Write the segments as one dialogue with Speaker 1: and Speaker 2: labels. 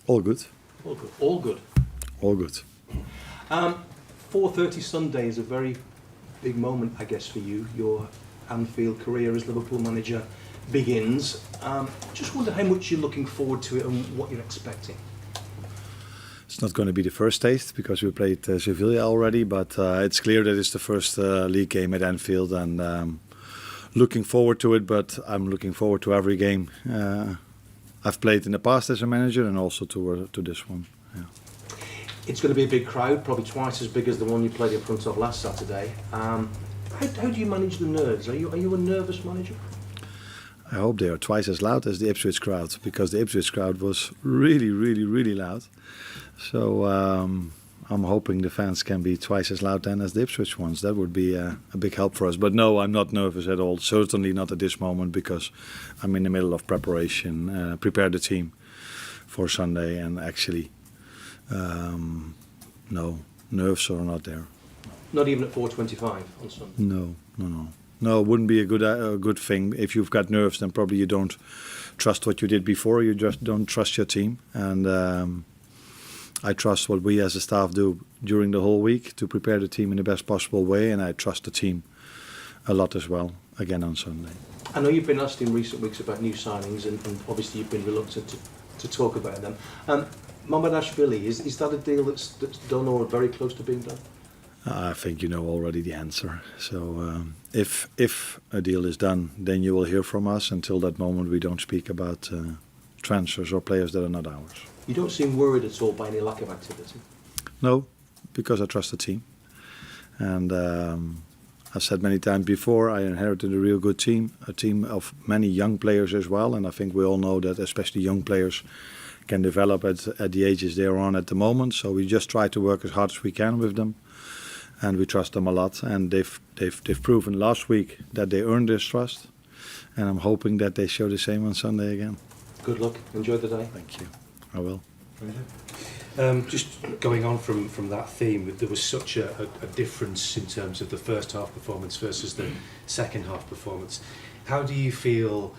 Speaker 1: All good.
Speaker 2: All good. All good.
Speaker 1: All good.
Speaker 2: 4:30 Sunday is a very big moment, I guess, for you. Your Anfield career as Liverpool manager begins. Just wonder how much you're looking forward to it and what you're expecting.
Speaker 1: It's not going to be the first taste because we played Sevilla already, but it's clear that it's the first league game at Anfield, and looking forward to it. But I'm looking forward to every game I've played in the past as a manager, and also to this one. Yeah.
Speaker 2: It's going to be a big crowd, probably twice as big as the one you played in front of last Saturday. How do you manage the nerves? Are you a nervous manager?
Speaker 1: I hope they are twice as loud as the Ipswich crowd, because the Ipswich crowd was really, really, really loud. So I'm hoping the fans can be twice as loud then as the Ipswich ones. That would be a big help for us. But no, I'm not nervous at all. Certainly not at this moment, because I'm in the middle of preparation, prepare the team for Sunday, and actually, no, nerves are not there.
Speaker 2: Not even at 4:25 on Sunday?
Speaker 1: No. No, it wouldn't be a good thing. If you've got nerves, then probably you don't trust what you did before. You just don't trust your team. And I trust what we as a staff do during the whole week to prepare the team in the best possible way. And I trust the team a lot as well, again on Sunday.
Speaker 2: I know you've been asked in recent weeks about new signings, and obviously you've been reluctant to talk about them. Mamardashvili, is that a deal that's done or very close to being done?
Speaker 1: I think you know already the answer. So if a deal is done, then you will hear from us. Until that moment, we don't speak about transfers or players that are not ours.
Speaker 2: You don't seem worried at all by any lack of activity?
Speaker 1: No, because I trust the team. And I've said many times before, I inherited a real good team, a team of many young players as well. And I think we all know that especially young players can develop at the ages they are on at the moment. So we just try to work as hard as we can with them. And we trust them a lot, and they've proven last week that they earned this trust, and I'm hoping that they show the same on Sunday again.
Speaker 2: Good luck. Enjoy the day.
Speaker 1: Thank you. I will.
Speaker 3: Just going on from that theme, there was such a difference in terms of the first half performance versus the second half performance. How do you feel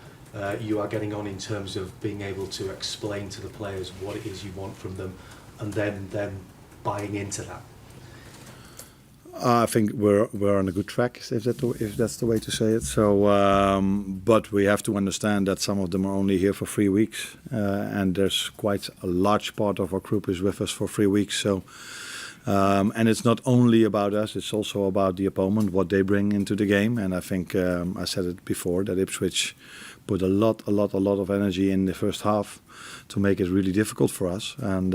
Speaker 3: you are getting on in terms of being able to explain to the players what it is you want from them, and then them buying into that?
Speaker 1: I think we're on a good track, if that's the way to say it. So, but we have to understand that some of them are only here for 3 weeks, and there's quite a large part of our group is with us for 3 weeks. So, and it's not only about us; it's also about the opponent, what they bring into the game. And I think I said it before that Ipswich put a lot of energy in the first half to make it really difficult for us, and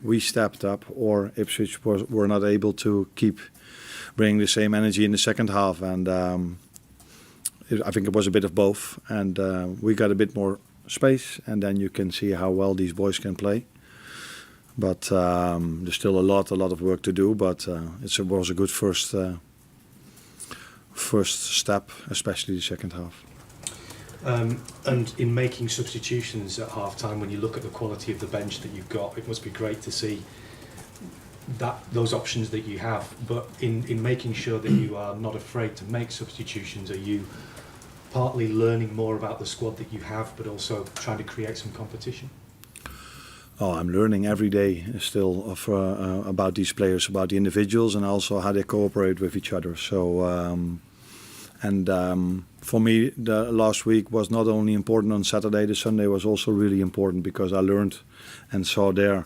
Speaker 1: we stepped up, or Ipswich were not able to keep bringing the same energy in the second half. And I think it was a bit of both. And we got a bit more space, and then you can see how well these boys can play. But there's still a lot of work to do. But it was a good first step, especially the second half.
Speaker 3: And in making substitutions at half-time, when you look at the quality of the bench that you've got, it must be great to see those options that you have. But in making sure that you are not afraid to make substitutions, are you partly learning more about the squad that you have, but also trying to create some competition?
Speaker 1: Oh, I'm learning every day still about these players, about the individuals, and also how they cooperate with each other. So. For me, the last week was not only important on Saturday, the Sunday was also really important, because I learned and saw there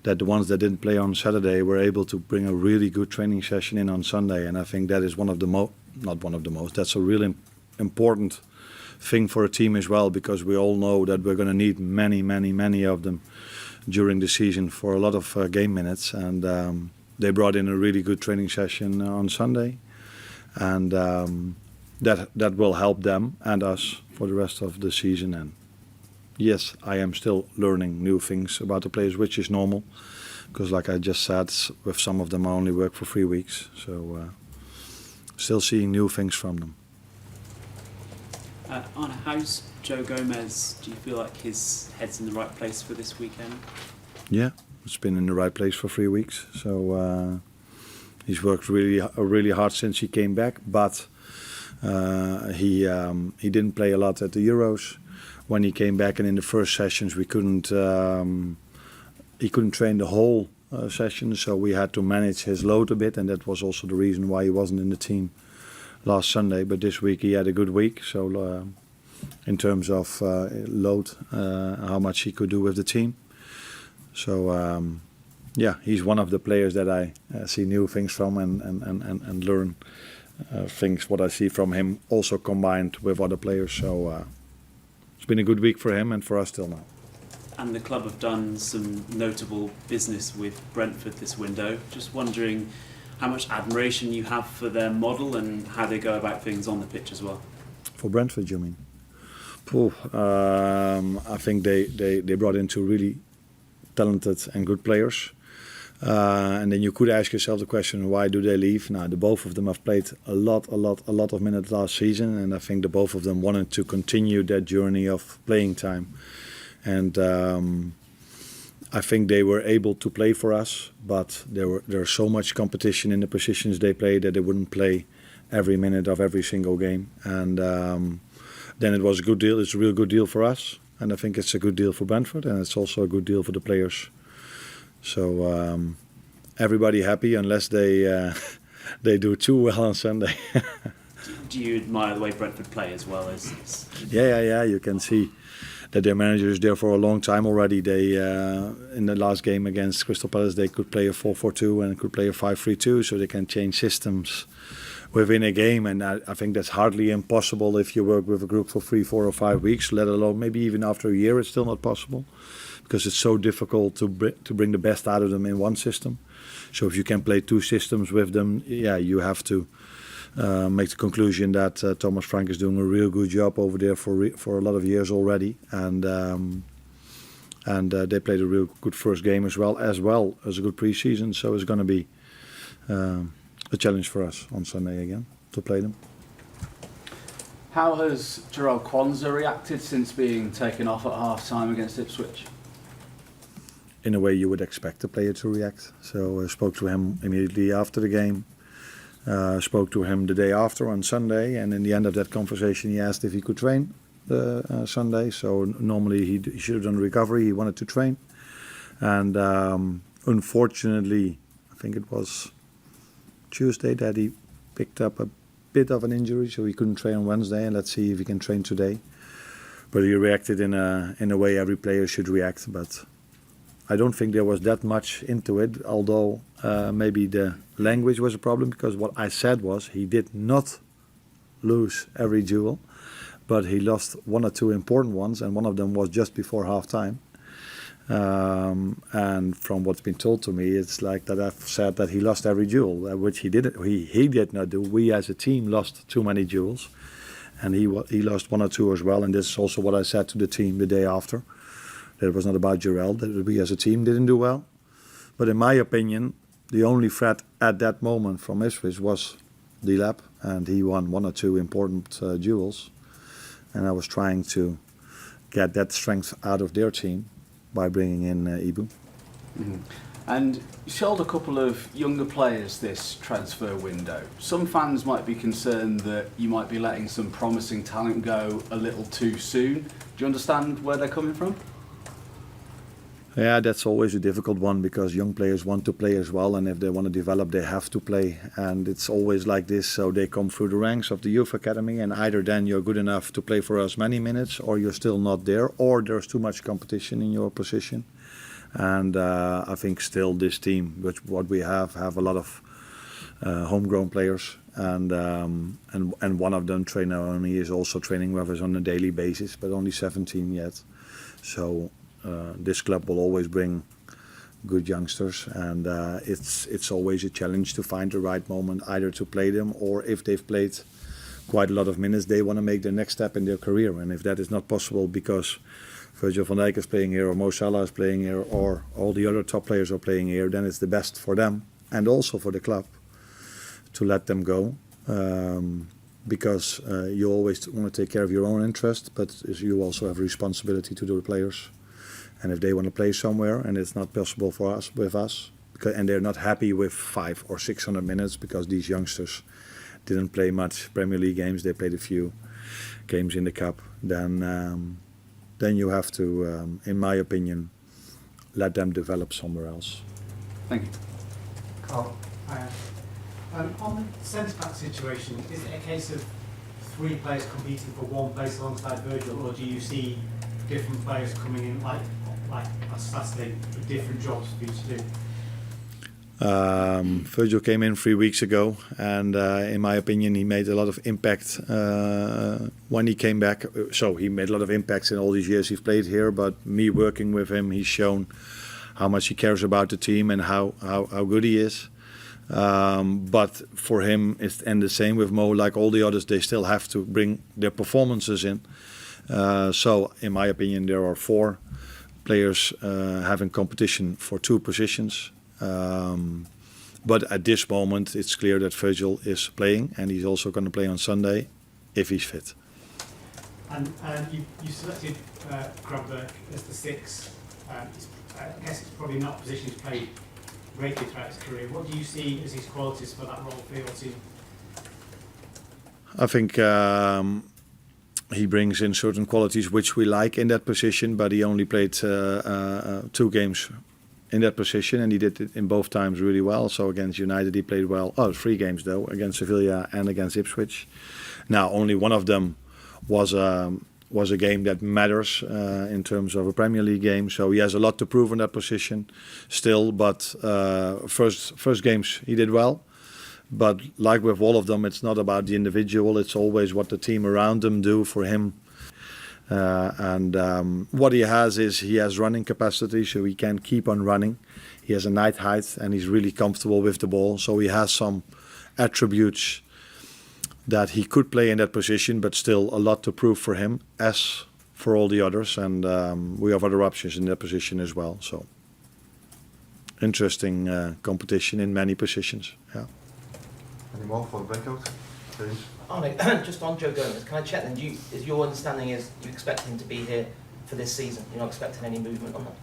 Speaker 1: that the ones that didn't play on Saturday were able to bring a really good training session in on Sunday. And I think that is that's a really important thing for a team as well, because we all know that we're going to need many of them during the season for a lot of game minutes. And they brought in a really good training session on Sunday. And that will help them and us for the rest of the season. And yes, I am still learning new things about the players, which is normal, because like I just said, with some of them I only work for 3 weeks. So still seeing new things from them.
Speaker 4: Arne, how's Joe Gomez? Do you feel like his head's in the right place for this weekend?
Speaker 1: Yeah, it's been in the right place for 3 weeks. So he's worked really hard since he came back, but he didn't play a lot at the Euros. when he came back, and in the first sessions we couldn't. He couldn't train the whole session, so we had to manage his load a bit, and that was also the reason why he wasn't in the team last Sunday. But this week he had a good week, so in terms of load, how much he could do with the team. So yeah, he's one of the players that I see new things from and learn things what I see from him, also combined with other players. So it's been a good week for him and for us till now.
Speaker 4: And the club have done some notable business with Brentford this window. Just wondering how much admiration you have for their model and how they go about things on the pitch as well.
Speaker 1: For Brentford, you mean? I think they brought in two really talented and good players. And then you could ask yourself the question, why do they leave? Now, the both of them have played a lot of minutes last season, and I think the both of them wanted to continue that journey of playing time. And I think they were able to play for us, but there's so much competition in the positions they play that they wouldn't play every minute of every single game. And then it was a good deal. It's a real good deal for us, and I think it's a good deal for Brentford, and it's also a good deal for the players. So everybody happy unless they do too well on Sunday.
Speaker 4: Do you admire the way Brentford play as well as?
Speaker 1: Yeah. You can see that their manager is there for a long time already. They in the last game against Crystal Palace, they could play a 4-4-2 and could play a 5-3-2, so they can change systems within a game. And I think that's hardly impossible if you work with a group for 3, 4 or 5 weeks, let alone maybe even after a year. It's still not possible, because it's so difficult to bring the best out of them in one system. So if you can play two systems with them, yeah, you have to make the conclusion that Thomas Frank is doing a real good job over there for a lot of years already, and they played a real good first game as well as a good pre-season. So it's going to be a challenge for us on Sunday again to play them.
Speaker 5: How has Jarell Quansah reacted since being taken off at half-time against Ipswich?
Speaker 1: In a way you would expect a player to react. So I spoke to him immediately after the game. Spoke to him the day after on Sunday, and in the end of that conversation he asked if he could train Sunday. So normally he should have done recovery, he wanted to train. And unfortunately, I think it was Tuesday that he picked up a bit of an injury, so he couldn't train on Wednesday, and let's see if he can train today. But he reacted in a way every player should react, but I don't think there was that much into it, although maybe the language was a problem, because what I said was he did not lose every duel, but he lost one or two important ones, and one of them was just before half-time. And from what's been told to me, it's like that I've said that he lost every duel, which he didn't. He did not do. We as a team lost too many duels, and he lost one or two as well. And this is also what I said to the team the day after. That it was not about Jarell, that we as a team didn't do well. But in my opinion, the only threat at that moment from Ipswich was Delap, and he won one or two important duels. And I was trying to get that strength out of their team by bringing in Ibu.
Speaker 5: Mm-hmm. And you sold a couple of younger players this transfer window. Some fans might be concerned that you might be letting some promising talent go a little too soon. Do you understand where they're coming from?
Speaker 1: Yeah, that's always a difficult one, because young players want to play as well, and if they want to develop, they have to play. And it's always like this, so they come through the ranks of the youth academy, and either then you're good enough to play for us many minutes, or you're still not there, or there's too much competition in your position. And I think still this team, which what we have a lot of homegrown players, and one of them, trainer only, is also training with us on a daily basis, but only 17 yet. So this club will always bring good youngsters, and it's always a challenge to find the right moment, either to play them, or if they've played quite a lot of minutes, they want to make their next step in their career. And if that is not possible because Virgil van Dijk is playing here, or Mo Salah is playing here, or all the other top players are playing here, then it's the best for them and also for the club to let them go. Because you always want to take care of your own interest, but you also have a responsibility to the players. And if they want to play somewhere and it's not possible for us, and they're not happy with 500 or 600 minutes, because these youngsters didn't play much Premier League games, they played a few games in the cup, then then you have to, in my opinion, let them develop somewhere else.
Speaker 5: Thank you.
Speaker 6: Carl. On the centre-back situation, is it a case of 3 players competing for 1 place alongside Virgil, or do you see different players coming in like on Saturday with different jobs for you to do?
Speaker 1: Virgil came in 3 weeks ago, and in my opinion, he made a lot of impact when he came back. So he made a lot of impacts in all these years he's played here. But me working with him, he's shown how much he cares about the team and how good he is. But for him, and the same with Mo, like all the others, they still have to bring their performances in. So in my opinion, there are 4 players having competition for 2 positions. But at this moment, it's clear that Virgil is playing, and he's also going to play on Sunday if he's fit.
Speaker 6: And you selected Grabberg as the 6. I guess it's probably not a position he's played greatly throughout his career. What do you see as his qualities for that role for your team?
Speaker 1: I think he brings in certain qualities which we like in that position, but he only played 2 games in that position, and he did it in both times really well. So against United he played well. 3 games though, against Sevilla and against Ipswich. Now only one of them was a game that matters in terms of a Premier League game. So he has a lot to prove in that position still. But first games he did well. But like with all of them, it's not about the individual. It's always what the team around them do for him. What he has running capacity, so he can keep on running. He has a night height, and he's really comfortable with the ball. So he has some attributes that he could play in that position, but still a lot to prove for him, as for all the others. And we have other options in that position as well. So interesting competition in many positions. Yeah.
Speaker 7: Any more for the breakout? James?
Speaker 8: Arne, just on Joe Gomez, can I check then, is your understanding is you expect him to be here for this season? You're not expecting any movement on that?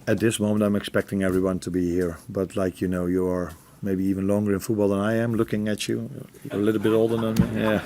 Speaker 1: At this moment, I'm expecting everyone to be here. But like you know, you are maybe even longer in football than I am. Looking at you, you're a little bit older than me. Yeah.